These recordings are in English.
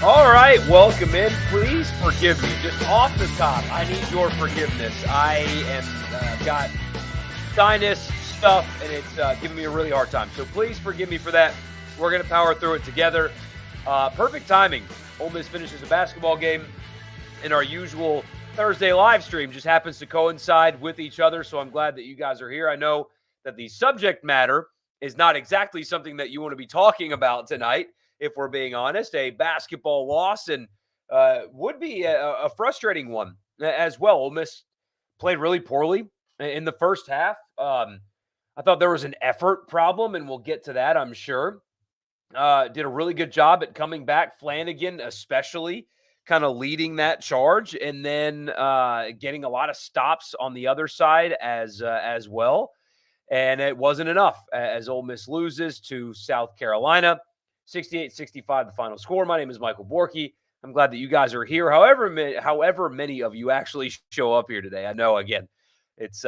All right, welcome in. Please forgive me. Just off the top, I need your forgiveness. I am got sinus stuff, and it's giving me a really hard time. So please forgive me for that. We're going to power through it together. Perfect timing. Ole Miss finishes a basketball game, and our usual Thursday live stream just happens to coincide with each other, so I'm glad that you guys are here. I know that the subject matter is not exactly something that you want to be talking about tonight, if we're being honest. A basketball loss, and would be a frustrating one as well. Ole Miss played really poorly in the first half. I thought there was an effort problem, and we'll get to that, I'm sure. Did a really good job at coming back. Flanagan, especially, kind of leading that charge, and then getting a lot of stops on the other side as well. And it wasn't enough as Ole Miss loses to South Carolina. 68-65, the final score. My name is Michael Borky. I'm glad that you guys are here. However many of you actually show up here today. I know, again, it's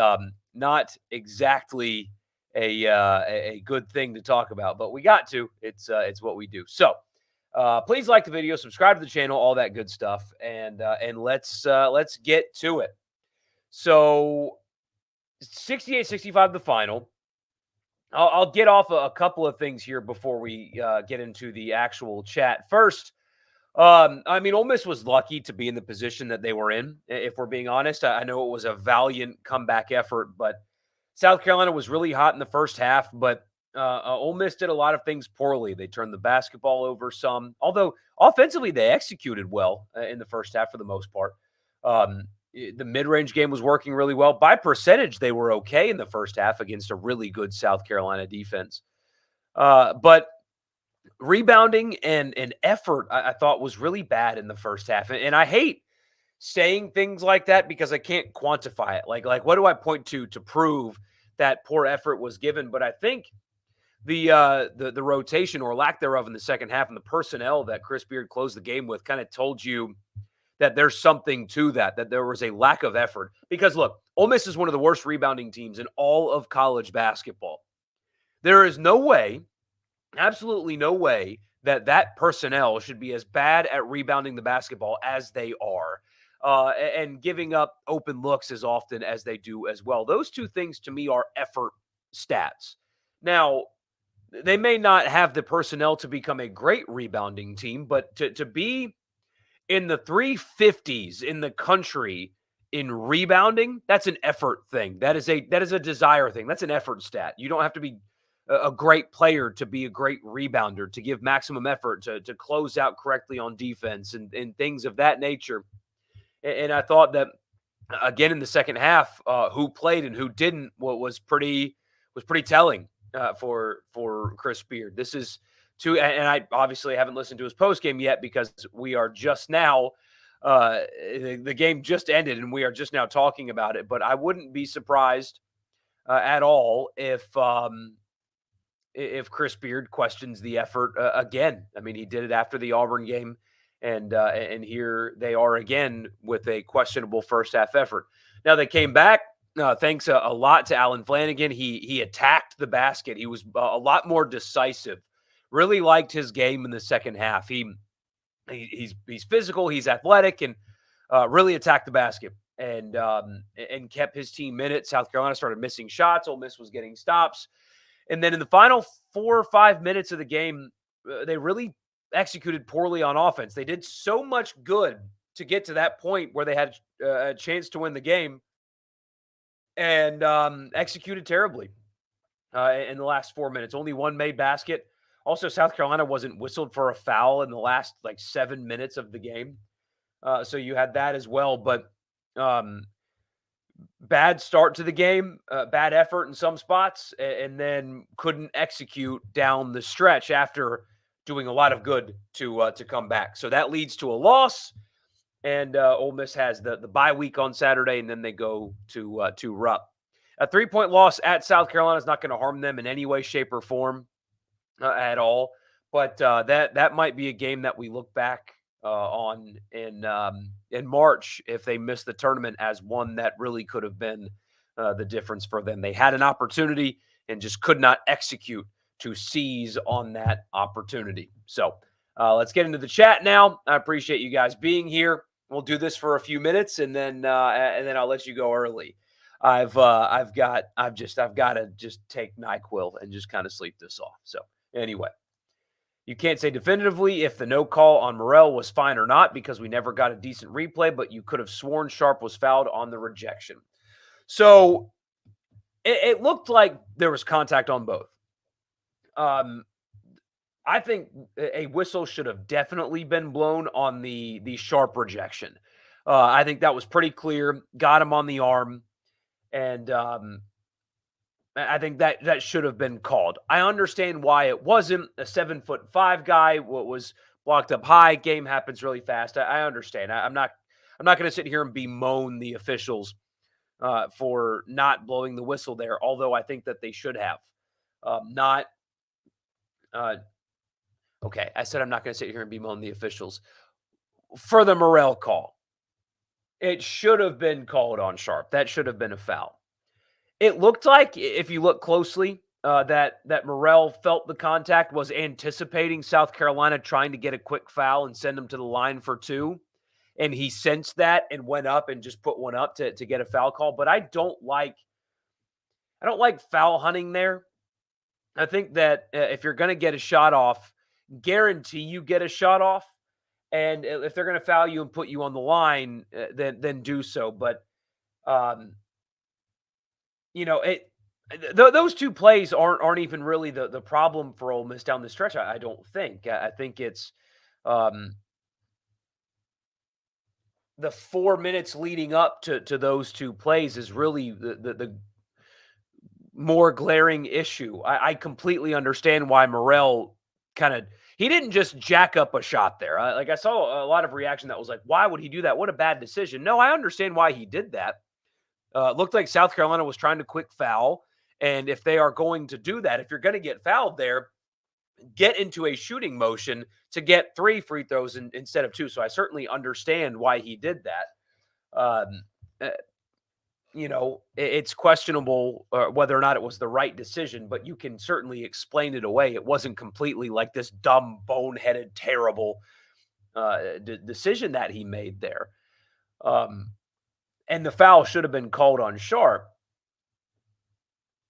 not exactly a good thing to talk about, but we got to. It's what we do. So please like the video, subscribe to the channel, all that good stuff, and let's get to it. So 68-65, the final. I'll get off a couple of things here before we get into the actual chat. First, Ole Miss was lucky to be in the position that they were in, if we're being honest. I know it was a valiant comeback effort, but South Carolina was really hot in the first half, but Ole Miss did a lot of things poorly. They turned the basketball over some, although offensively they executed well in the first half for the most part. The mid-range game was working really well. By percentage, they were okay in the first half against a really good South Carolina defense. But rebounding and effort, I thought, was really bad in the first half. And I hate saying things like that because I can't quantify it. Like what do I point to prove that poor effort was given? But I think the rotation or lack thereof in the second half and the personnel that Chris Beard closed the game with kind of told you that there's something to that there was a lack of effort. Because, look, Ole Miss is one of the worst rebounding teams in all of college basketball. There is no way, absolutely no way, that personnel should be as bad at rebounding the basketball as they are and giving up open looks as often as they do as well. Those two things, to me, are effort stats. Now, they may not have the personnel to become a great rebounding team, but to be in the 350s in the country in rebounding, that's an effort thing. That is a desire thing. That's an effort stat. You don't have to be a great player to be a great rebounder, to give maximum effort, to close out correctly on defense and things of that nature. And I thought that, again, in the second half, who played and who didn't was pretty telling for Chris Beard. This is and I obviously haven't listened to his postgame yet because we are just now, the game just ended and we are just now talking about it. But I wouldn't be surprised at all if Chris Beard questions the effort again. I mean, he did it after the Auburn game, and here they are again with a questionable first half effort. Now they came back. Thanks a lot to Alan Flanagan. He attacked the basket. He was a lot more decisive. Really liked his game in the second half. He's physical, he's athletic, and really attacked the basket and kept his team in it. South Carolina started missing shots. Ole Miss was getting stops. And then in the final 4 or 5 minutes of the game, they really executed poorly on offense. They did so much good to get to that point where they had a chance to win the game and executed terribly in the last 4 minutes. Only one made basket. Also, South Carolina wasn't whistled for a foul in the last 7 minutes of the game. So you had that as well. But bad start to the game, bad effort in some spots, and then couldn't execute down the stretch after doing a lot of good to come back. So that leads to a loss. And Ole Miss has the bye week on Saturday, and then they go to Rupp. A 3-point loss at South Carolina is not going to harm them in any way, shape, or form. At all, but that might be a game that we look back on in March if they miss the tournament as one that really could have been the difference for them. They had an opportunity and just could not execute to seize on that opportunity. So Let's get into the chat now. I appreciate you guys being here. We'll do this for a few minutes, and then I'll let you go early. I've got to just take NyQuil and just kind of sleep this off. So anyway, you can't say definitively if the no call on Morrell was fine or not because we never got a decent replay, but you could have sworn Sharp was fouled on the rejection. So it looked like there was contact on both. I think a whistle should have definitely been blown on the Sharp rejection. I think that was pretty clear. Got him on the arm, and I think that should have been called. I understand why it wasn't. A 7'5" guy was blocked up high. Game happens really fast. I understand. I'm not going to sit here and bemoan the officials for not blowing the whistle there. Although I think that they should have. Not. Okay, I said I'm not going to sit here and bemoan the officials for the Morrell call. It should have been called on Sharp. That should have been a foul. It looked like, if you look closely, that Morrell felt the contact, was anticipating South Carolina trying to get a quick foul and send him to the line for two, and he sensed that and went up and just put one up to get a foul call. But I don't like foul hunting there. I think that if you're going to get a shot off, guarantee you get a shot off. And if they're going to foul you and put you on the line, then do so. But, those two plays aren't even really the problem for Ole Miss down the stretch. I don't think. I think it's the 4 minutes leading up to those two plays is really the more glaring issue. I completely understand why Morrell he didn't just jack up a shot there. I saw a lot of reaction that was like, why would he do that? What a bad decision. No, I understand why he did that. Looked like South Carolina was trying to quick foul. And if they are going to do that, if you're going to get fouled there, get into a shooting motion to get 3 free throws instead of 2. So I certainly understand why he did that. It's questionable whether or not it was the right decision, but you can certainly explain it away. It wasn't completely like this dumb, boneheaded, terrible decision that he made there. And the foul should have been called on Sharp,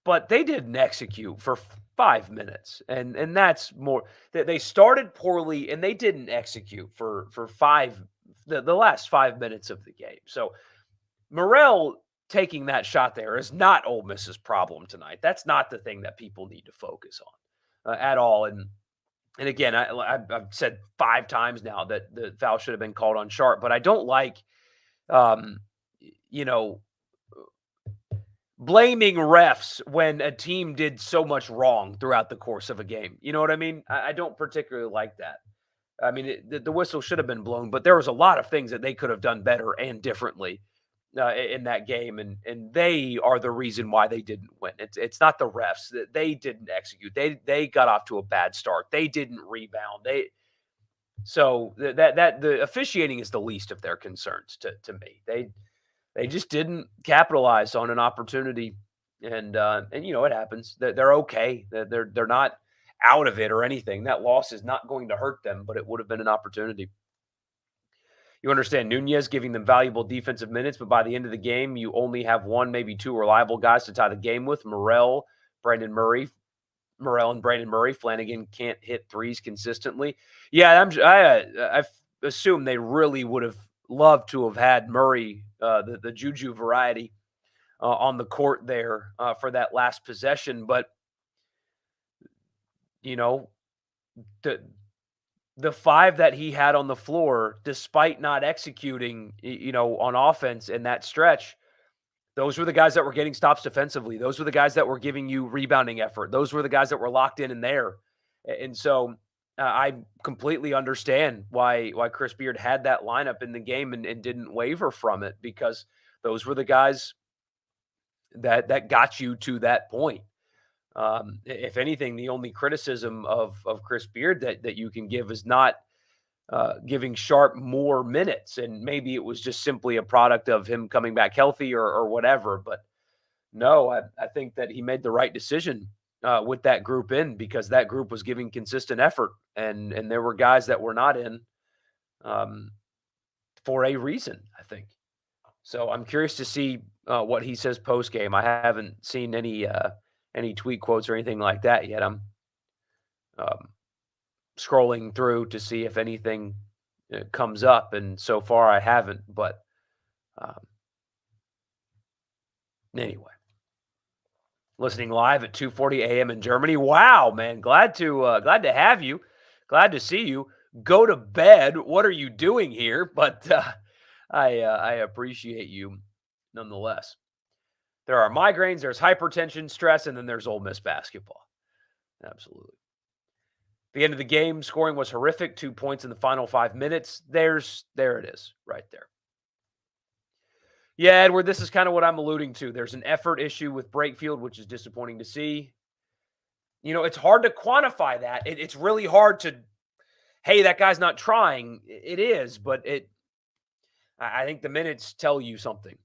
but they didn't execute for 5 minutes. And that's more that they started poorly and they didn't execute for the last 5 minutes of the game. So Morrell taking that shot there is not Ole Miss's problem tonight. That's not the thing that people need to focus on at all. And again, I've said 5 times now that the foul should have been called on Sharp, but I don't like, blaming refs when a team did so much wrong throughout the course of a game. You know what I mean? I don't particularly like that. I mean, the whistle should have been blown, but there was a lot of things that they could have done better and differently in that game, and they are the reason why they didn't win. It's not the refs. They didn't execute. They got off to a bad start. They didn't rebound. So that the officiating is the least of their concerns to me. They just didn't capitalize on an opportunity, and it happens. They're okay. They're not out of it or anything. That loss is not going to hurt them, but it would have been an opportunity. You understand Nunez giving them valuable defensive minutes, but by the end of the game, you only have 1, maybe 2 reliable guys to tie the game with. Morrell and Brandon Murray. Flanagan can't hit threes consistently. Yeah, I assume they really would have loved to have had Murray, the Juju variety, on the court there for that last possession. But, the 5 that he had on the floor, despite not executing, on offense in that stretch, those were the guys that were getting stops defensively. Those were the guys that were giving you rebounding effort. Those were the guys that were locked in there. And so I completely understand why Chris Beard had that lineup in the game and didn't waver from it, because those were the guys that got you to that point. If anything, the only criticism of Chris Beard that you can give is not giving Sharp more minutes. And maybe it was just simply a product of him coming back healthy or whatever. But no, I think that he made the right decision with that group in, because that group was giving consistent effort, and there were guys that were not in um, for a reason, I think. So I'm curious to see what he says post game. I haven't seen any tweet quotes or anything like that yet. I'm um, scrolling through to see if anything comes up, and so far I haven't. But um, anyway, listening live at 2:40 a.m. in Germany. Wow, man, glad to have you. Glad to see you. Go to bed. What are you doing here? But I appreciate you nonetheless. There are migraines, there's hypertension, stress, and then there's Ole Miss basketball. Absolutely. The end of the game, scoring was horrific. 2 points in the final 5 minutes. There it is, right there. Yeah, Edward, this is kind of what I'm alluding to. There's an effort issue with Brakefield, which is disappointing to see. It's hard to quantify that. It's really hard to, hey, that guy's not trying. It is, but I think the minutes tell you something,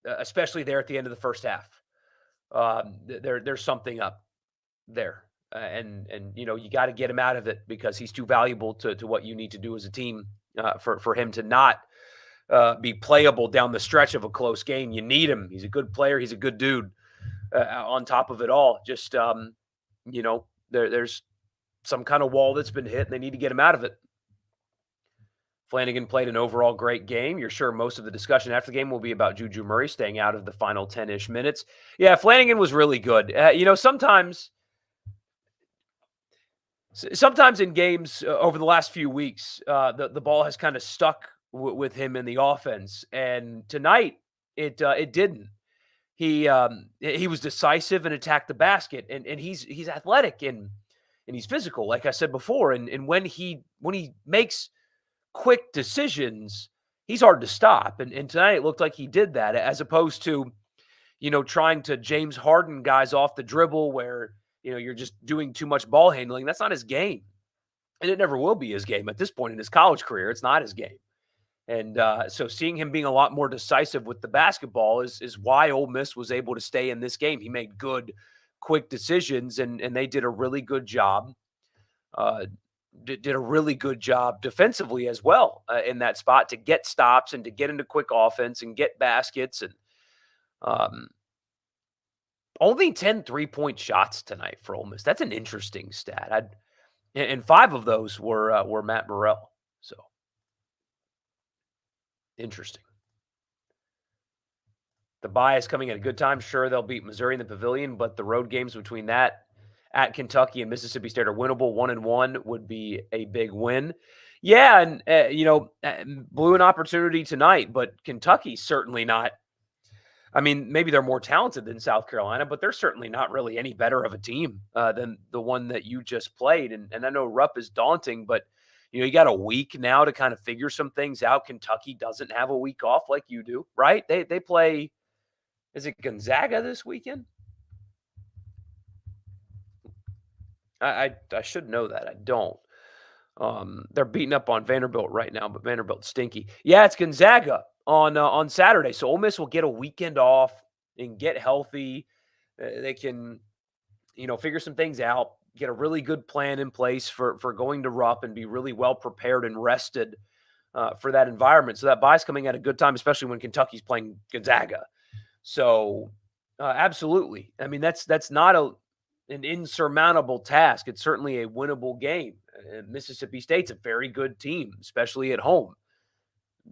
especially there at the end of the first half. There's something up there. And you got to get him out of it, because he's too valuable to what you need to do as a team for him to not be playable down the stretch of a close game. You need him. He's a good player. He's a good dude. On top of it all, just there's some kind of wall that's been hit, and they need to get him out of it. Flanagan played an overall great game. You're sure most of the discussion after the game will be about Juju Murray staying out of the final 10-ish minutes. Yeah, Flanagan was really good. Sometimes in games over the last few weeks, the ball has kind of stuck with him in the offense, and tonight it didn't. He was decisive and attacked the basket, and he's athletic and he's physical, like I said before. And when he makes quick decisions, he's hard to stop. And tonight it looked like he did that, as opposed to trying to James Harden guys off the dribble where you're just doing too much ball handling. That's not his game, and it never will be his game at this point in his college career. It's not his game. And so seeing him being a lot more decisive with the basketball is why Ole Miss was able to stay in this game. He made good, quick decisions, and they did a really good job. Did a really good job defensively as well in that spot to get stops and to get into quick offense and get baskets. And only 10 3-point shots tonight for Ole Miss. That's an interesting stat. And 5 of those were Matt Burrell. So interesting. The bye is coming at a good time. Sure, they'll beat Missouri in the Pavilion, but the road games between that at Kentucky and Mississippi State are winnable. 1-1 would be a big win. Yeah, and blew an opportunity tonight, but Kentucky's certainly not. I mean, maybe they're more talented than South Carolina, but they're certainly not really any better of a team than the one that you just played. And I know Rupp is daunting, but you got a week now to kind of figure some things out. Kentucky doesn't have a week off like you do, right? They play. Is it Gonzaga this weekend? I should know that. I don't. They're beating up on Vanderbilt right now, but Vanderbilt's stinky. Yeah, it's Gonzaga on Saturday. So Ole Miss will get a weekend off and get healthy. They can, figure some things out, get a really good plan in place for going to Rupp and be really well prepared and rested for that environment. So that bye's coming at a good time, especially when Kentucky's playing Gonzaga. So absolutely. I mean, that's not an insurmountable task. It's certainly a winnable game. Mississippi State's a very good team, especially at home.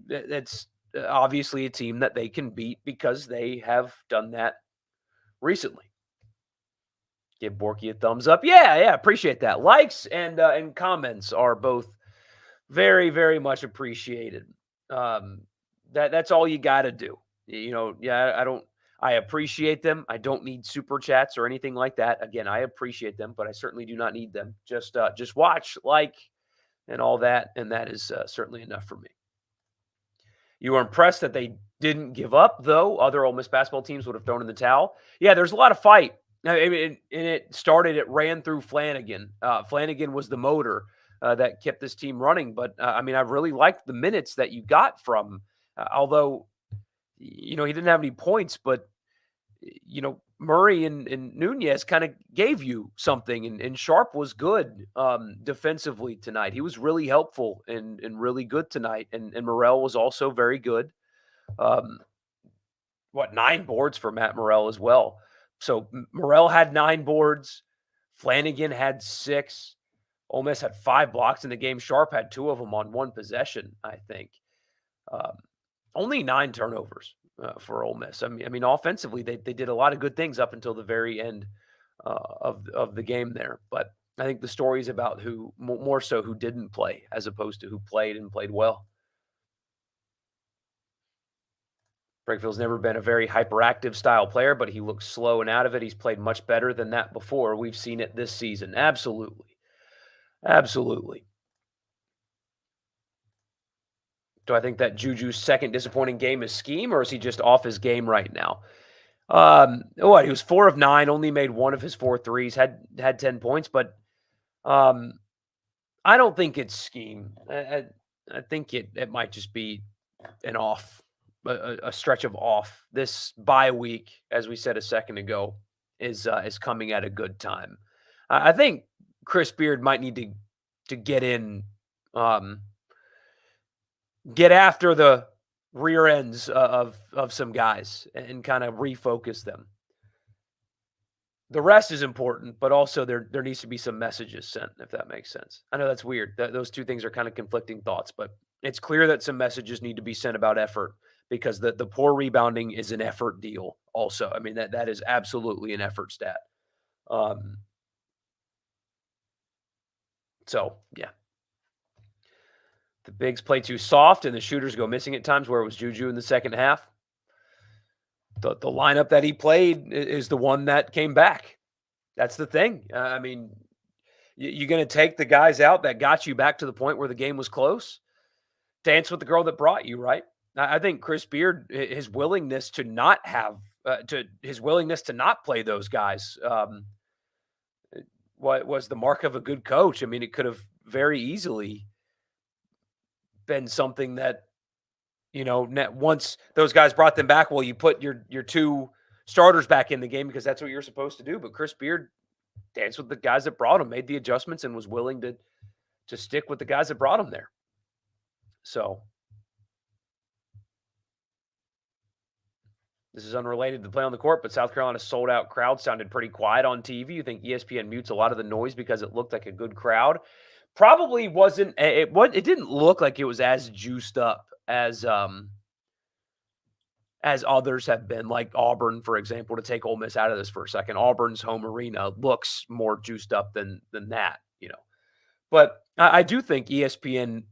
That's obviously a team that they can beat because they have done that recently. Give Borky a thumbs up. Yeah, appreciate that. Likes and comments are both very, very much appreciated. That's all you got to do. I appreciate them. I don't need super chats or anything like that. Again, I appreciate them, but I certainly do not need them. Just watch, like, and all that, and that is certainly enough for me. You were impressed that they didn't give up, though. Other Ole Miss basketball teams would have thrown in the towel. Yeah, there's a lot of fight. I mean, it ran through Flanagan. Flanagan was the motor that kept this team running. But, I really liked the minutes that you got from, although, he didn't have any points, but, Murray and Nunez kind of gave you something, and Sharp was good defensively tonight. He was really helpful and really good tonight, and Morrell was also very good. Um, 9 boards for Matt Morrell as well. So Morrell had 9 boards. Flanagan had 6. Ole Miss had 5 blocks in the game. Sharp had 2 of them on 1 possession, I think. Um, Only 9 turnovers for Ole Miss. I mean, offensively, they did a lot of good things up until the very end of the game there. But I think the story is about who more so who didn't play as opposed to who played and played well. Brankfield's never been a very hyperactive style player, but he looks slow and out of it. He's played much better than that before. We've seen it this season. Absolutely. Absolutely. Do I think that Juju's second disappointing game is scheme, or is he just off his game right now? He was 4 of 9, only made 1 of his 4 threes, had 10 points, but um, I don't think it's scheme. I think it might just be an off, a stretch of off. This bye week, as we said a second ago, is coming at a good time. I think Chris Beard might need to um, get after the rear ends of some guys and kind of refocus them. The rest is important, but also there needs to be some messages sent, if that makes sense. I know that's weird. Those two things are kind of conflicting thoughts, but it's clear that some messages need to be sent about effort because the poor rebounding is an effort deal. Also, I mean that is absolutely an effort stat. Um, so yeah, the bigs play too soft and the shooters go missing at times. Where it was Juju in the second half. The lineup that he played is the one that came back. That's the thing. I mean, you're going to take the guys out that got you back to the point where the game was close. Dance with the girl that brought you, right? I think Chris Beard, his willingness to not play those guys, what was the mark of a good coach. I mean, it could have very easily been something that once those guys brought them back, well, you put your 2 starters back in the game because that's what you're supposed to do. But Chris Beard danced with the guys that brought him, made the adjustments, and was willing to stick with the guys that brought him there. So this is unrelated to the play on the court, but South Carolina's sold-out crowd sounded pretty quiet on TV. You think ESPN mutes a lot of the noise because it looked like a good crowd? Probably wasn't. It didn't look like it was as juiced up as others have been, like Auburn, for example, to take Ole Miss out of this for a second. Auburn's home arena looks more juiced up than that, But I do think ESPN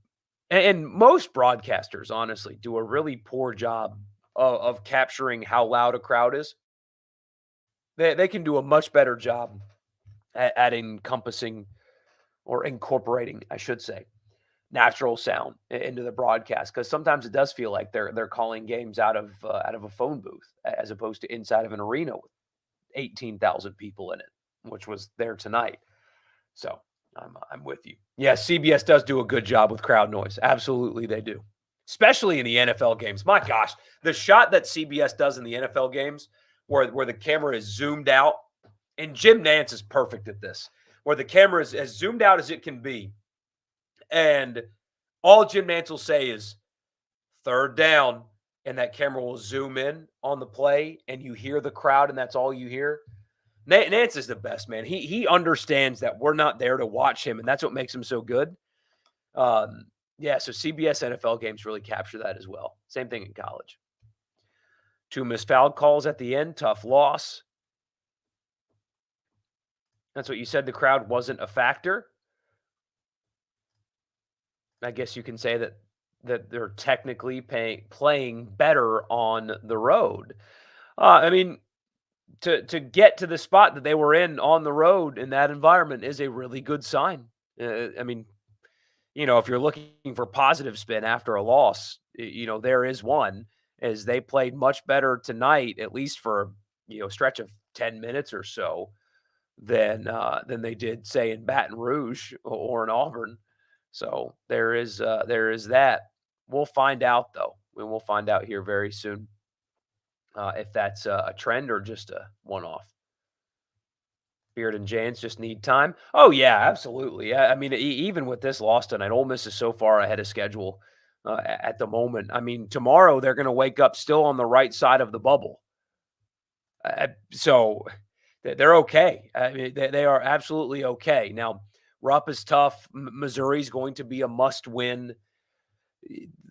and most broadcasters, honestly, do a really poor job of capturing how loud a crowd is. They can do a much better job at encompassing or incorporating, I should say, natural sound into the broadcast, because sometimes it does feel like they're calling games out of a phone booth as opposed to inside of an arena with 18,000 people in it, which was there tonight. So I'm with you. Yeah, CBS does do a good job with crowd noise. Absolutely, they do, especially in the NFL games. My gosh, the shot that CBS does in the NFL games, where the camera is zoomed out, and Jim Nance is perfect at this, where the camera is as zoomed out as it can be. And all Jim Nance will say is 3rd down, and that camera will zoom in on the play, and you hear the crowd, and that's all you hear. Nance is the best, man. He understands that we're not there to watch him, and that's what makes him so good. Yeah, so CBS NFL games really capture that as well. Same thing in college. 2 missed foul calls at the end, tough loss. That's what you said, the crowd wasn't a factor. I guess you can say that they're technically playing better on the road. I mean, to get to the spot that they were in on the road in that environment is a really good sign. I mean, if you're looking for positive spin after a loss, there is one, as they played much better tonight, at least for a stretch of 10 minutes or so than they did, say, in Baton Rouge or in Auburn. So there is that. We'll find out, though. We'll find out here very soon. if that's a trend or just a one-off. Beard and James just need time. Oh yeah, absolutely. Yeah, I mean, even with this loss tonight, Ole Miss is so far ahead of schedule at the moment. I mean, tomorrow they're going to wake up still on the right side of the bubble, so they're okay. I mean, they are absolutely okay. Now, Rupp is tough. Missouri's going to be a must-win.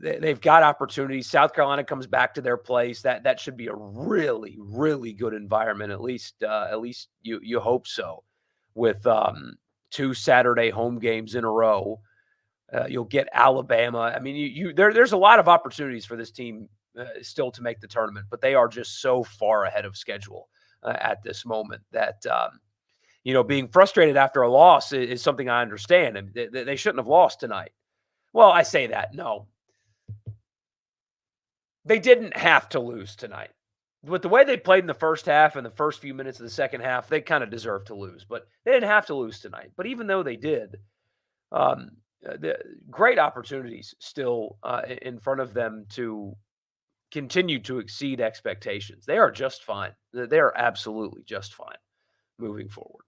They've got opportunities. South Carolina comes back to their place. That should be a really, really good environment. At least you hope so. With two Saturday home games in a row, you'll get Alabama. I mean, there's a lot of opportunities for this team still to make the tournament, but they are just so far ahead of schedule at this moment that being frustrated after a loss is something I understand, and they shouldn't have lost tonight. Well, I say that no, they didn't have to lose tonight. With the way they played in the first half and the first few minutes of the second half, they kind of deserve to lose, but they didn't have to lose tonight. But even though they did, um, the great opportunities still in front of them to continue to exceed expectations. They are just fine. They are absolutely just fine moving forward.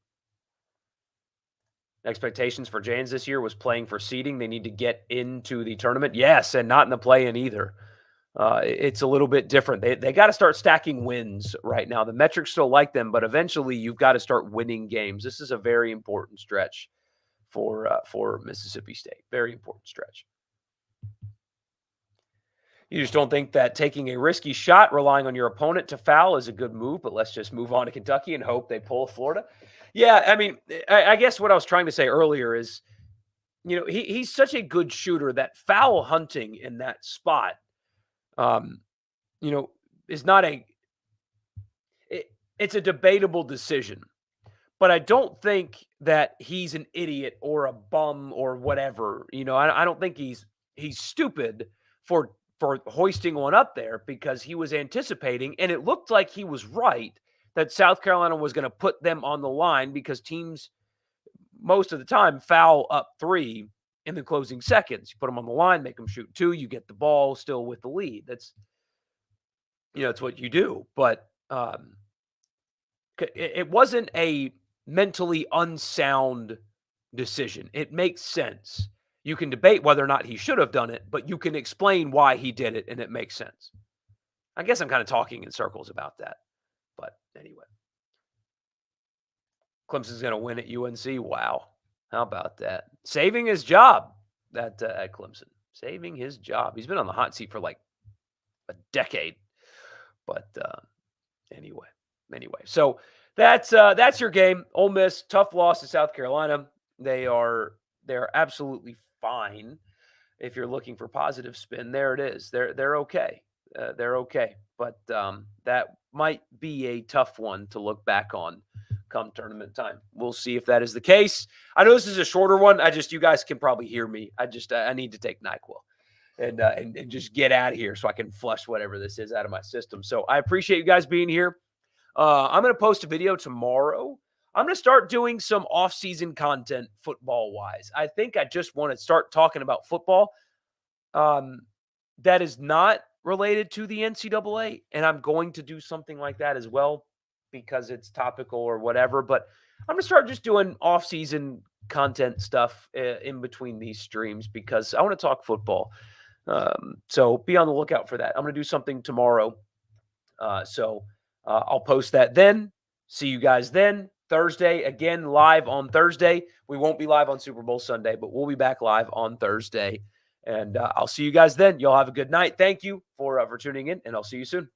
Expectations for Janes this year was playing for seeding. They need to get into the tournament. Yes, and not in the play-in either. It's a little bit different. They got to start stacking wins right now. The metrics still like them, but eventually you've got to start winning games. This is a very important stretch for Mississippi State. Very important stretch. You just don't think that taking a risky shot, relying on your opponent to foul is a good move, but let's just move on to Kentucky and hope they pull Florida. Yeah, I mean, I guess what I was trying to say earlier is, he's such a good shooter that foul hunting in that spot, um, you know, is not it's a debatable decision. But I don't think that he's an idiot or a bum or whatever. I don't think he's stupid for hoisting one up there because he was anticipating, and it looked like he was right that South Carolina was going to put them on the line because teams most of the time foul up 3 in the closing seconds. You put them on the line, make them shoot 2, you get the ball still with the lead. It's what you do. But it wasn't a mentally unsound decision. It makes sense. You can debate whether or not he should have done it, but you can explain why he did it, and it makes sense. I guess I'm kind of talking in circles about that. But anyway. Clemson's going to win at UNC. Wow. How about that? Saving his job at Clemson. Saving his job. He's been on the hot seat for like a decade. But anyway. So that's your game. Ole Miss, tough loss to South Carolina. They're absolutely fine. If you're looking for positive spin, there it is. They're okay. They're okay. But that might be a tough one to look back on come tournament time. We'll see if that is the case. I know this is a shorter one. You guys can probably hear me. I need to take NyQuil and just get out of here so I can flush whatever this is out of my system. So I appreciate you guys being here. I'm going to post a video tomorrow. I'm going to start doing some off-season content football-wise. I think I just want to start talking about football that is not related to the NCAA, and I'm going to do something like that as well because it's topical or whatever. But I'm going to start just doing off-season content stuff in between these streams because I want to talk football. So be on the lookout for that. I'm going to do something tomorrow. I'll post that then. See you guys then. Thursday, again, live on Thursday. We won't be live on Super Bowl Sunday, but we'll be back live on Thursday. And I'll see you guys then. Y'all have a good night. Thank you for tuning in, and I'll see you soon.